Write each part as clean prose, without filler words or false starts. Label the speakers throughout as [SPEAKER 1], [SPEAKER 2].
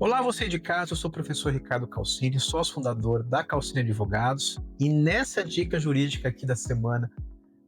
[SPEAKER 1] Olá, você de casa, eu sou o professor Ricardo Calcini, sócio fundador da Calcini Advogados, e nessa dica jurídica aqui da semana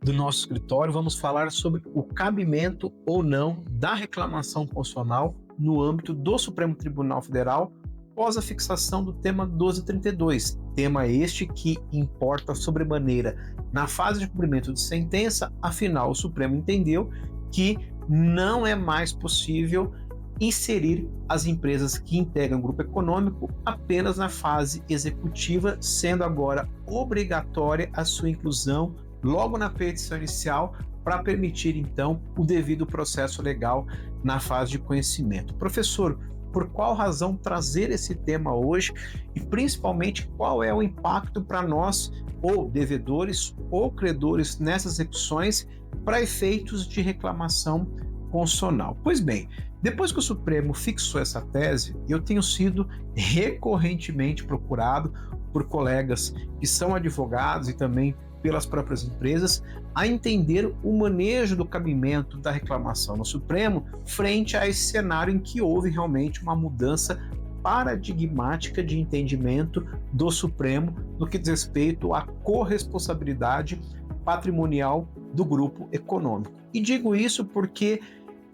[SPEAKER 1] do nosso escritório, vamos falar sobre o cabimento ou não da reclamação constitucional no âmbito do Supremo Tribunal Federal após a fixação do tema 1232, tema este que importa sobremaneira na fase de cumprimento de sentença. Afinal, o Supremo entendeu que não é mais possível inserir as empresas que integram o grupo econômico apenas na fase executiva, sendo agora obrigatória a sua inclusão logo na petição inicial para permitir, então, o devido processo legal na fase de conhecimento. Professor, por qual razão trazer esse tema hoje e principalmente qual é o impacto para nós, ou devedores ou credores, nessas execuções para efeitos de reclamação constitucional? Pois bem, depois que o Supremo fixou essa tese, eu tenho sido recorrentemente procurado por colegas que são advogados e também pelas próprias empresas a entender o manejo do cabimento da reclamação no Supremo frente a esse cenário em que houve realmente uma mudança paradigmática de entendimento do Supremo no que diz respeito à corresponsabilidade patrimonial do grupo econômico. E digo isso porque,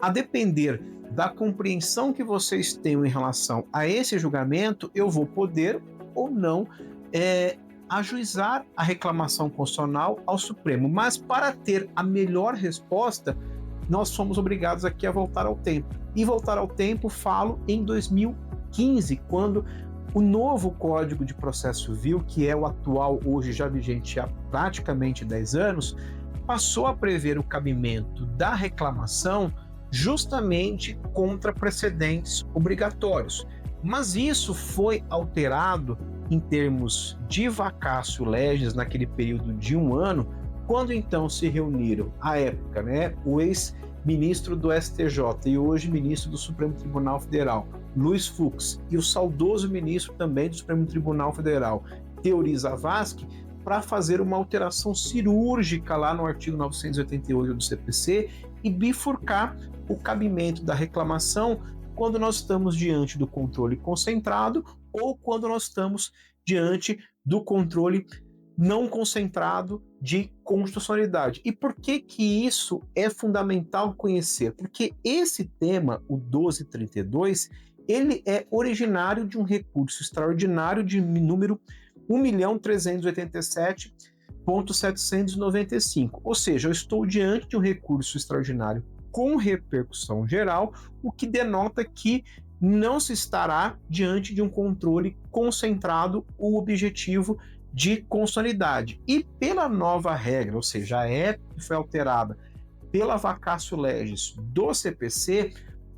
[SPEAKER 1] a depender da compreensão que vocês tenham em relação a esse julgamento, eu vou poder ou não ajuizar a reclamação constitucional ao Supremo. Mas para ter a melhor resposta, nós somos obrigados aqui a voltar ao tempo. E voltar ao tempo, falo em 2015, quando o novo Código de Processo Civil, que é o atual, hoje já vigente há praticamente 10 anos, passou a prever o cabimento da reclamação justamente contra precedentes obrigatórios. Mas isso foi alterado em termos de vacatio legis naquele período de 1 ano, quando então se reuniram, à época, o ex-ministro do STJ e hoje ministro do Supremo Tribunal Federal, Luiz Fux, e o saudoso ministro também do Supremo Tribunal Federal, Teori Zavascki, para fazer uma alteração cirúrgica lá no artigo 988 do CPC e bifurcar o cabimento da reclamação quando nós estamos diante do controle concentrado ou quando nós estamos diante do controle não concentrado de constitucionalidade. E por que que isso é fundamental conhecer? Porque esse tema, o 1232, ele é originário de um recurso extraordinário de número 1.387.795. Ou seja, eu estou diante de um recurso extraordinário com repercussão geral, o que denota que não se estará diante de um controle concentrado ou objetivo de constitucionalidade. E pela nova regra, ou seja, a época que foi alterada pela vacatio legis do CPC,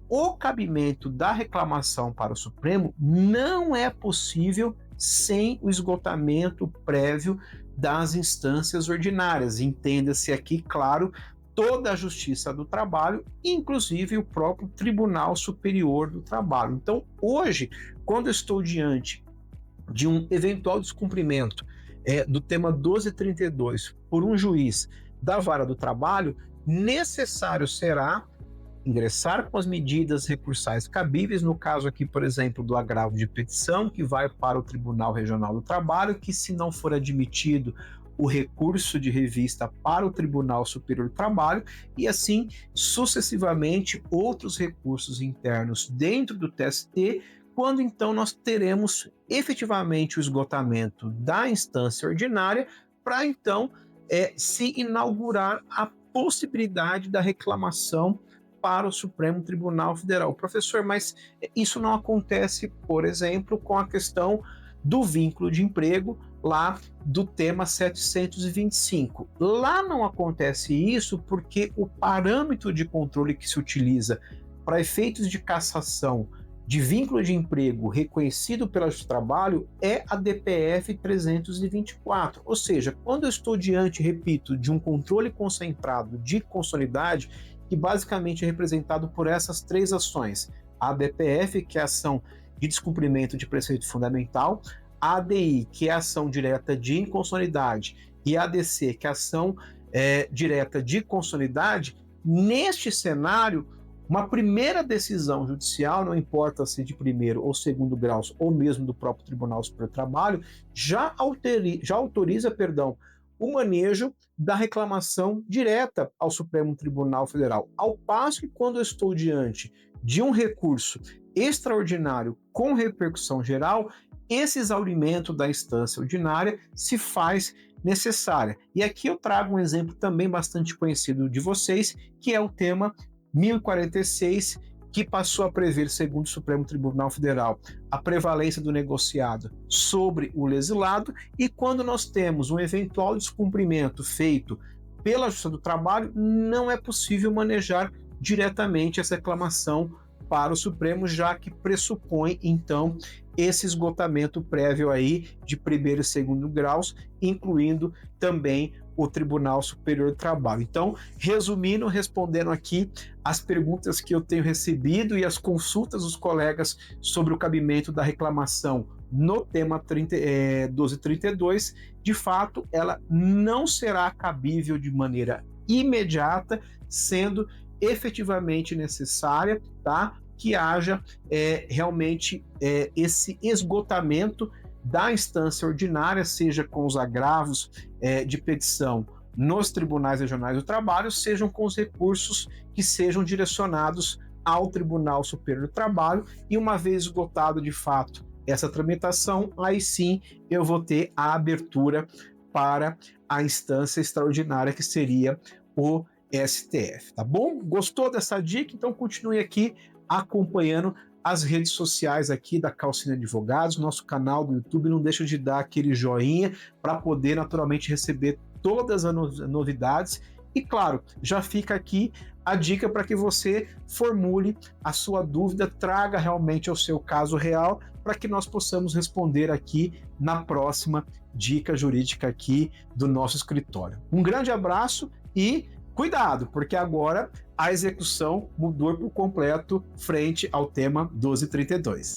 [SPEAKER 1] o cabimento da reclamação para o Supremo não é possível sem o esgotamento prévio das instâncias ordinárias. Entenda-se aqui, claro, toda a Justiça do Trabalho, inclusive o próprio Tribunal Superior do Trabalho. Então, hoje, quando eu estou diante de um eventual descumprimento do tema 1232 por um juiz da Vara do Trabalho, necessário será ingressar com as medidas recursais cabíveis, no caso aqui, por exemplo, do agravo de petição, que vai para o Tribunal Regional do Trabalho, que, se não for admitido, o recurso de revista para o Tribunal Superior do Trabalho, e assim sucessivamente outros recursos internos dentro do TST, quando então nós teremos efetivamente o esgotamento da instância ordinária para então se inaugurar a possibilidade da reclamação para o Supremo Tribunal Federal. Professor, mas isso não acontece, por exemplo, com a questão do vínculo de emprego lá do tema 725. Lá não acontece isso porque o parâmetro de controle que se utiliza para efeitos de cassação de vínculo de emprego reconhecido pela Justiça do Trabalho é a DPF 324. Ou seja, quando eu estou diante, repito, de um controle concentrado de constitucionalidade, que basicamente é representado por essas 3 ações: a DPF, que é a ação de descumprimento de preceito fundamental, a ADI, que é a ação direta de inconstitucionalidade, e a ADC, que é a ação direta de constitucionalidade. Neste cenário, Uma primeira decisão judicial, não importa se de primeiro ou segundo graus, ou mesmo do próprio Tribunal Superior do Trabalho, já autoriza, o manejo da reclamação direta ao Supremo Tribunal Federal. Ao passo que, quando eu estou diante de um recurso extraordinário com repercussão geral, esse exaurimento da instância ordinária se faz necessária. E aqui eu trago um exemplo também bastante conhecido de vocês, que é o tema 1046, que passou a prever, segundo o Supremo Tribunal Federal, a prevalência do negociado sobre o legislado, e quando nós temos um eventual descumprimento feito pela Justiça do Trabalho, não é possível manejar diretamente essa reclamação para o Supremo, já que pressupõe, então, esse esgotamento prévio aí de primeiro e segundo graus, incluindo também o Tribunal Superior do Trabalho. Então, resumindo, respondendo aqui as perguntas que eu tenho recebido e as consultas dos colegas sobre o cabimento da reclamação no tema 1232, de fato, ela não será cabível de maneira imediata, sendo efetivamente necessária, tá? Que haja realmente esse esgotamento da instância ordinária, seja com os agravos de petição nos tribunais regionais do trabalho, sejam com os recursos que sejam direcionados ao Tribunal Superior do Trabalho, e uma vez esgotado de fato essa tramitação, aí sim eu vou ter a abertura para a instância extraordinária, que seria o STF, tá bom? Gostou dessa dica? Então continue aqui acompanhando as redes sociais aqui da Calcine Advogados, nosso canal do YouTube. Não deixa de dar aquele joinha para poder naturalmente receber todas as novidades. E claro, já fica aqui a dica para que você formule a sua dúvida, traga realmente o seu caso real, para que nós possamos responder aqui na próxima dica jurídica aqui do nosso escritório. Um grande abraço e cuidado, porque agora a execução mudou por completo frente ao tema 1232.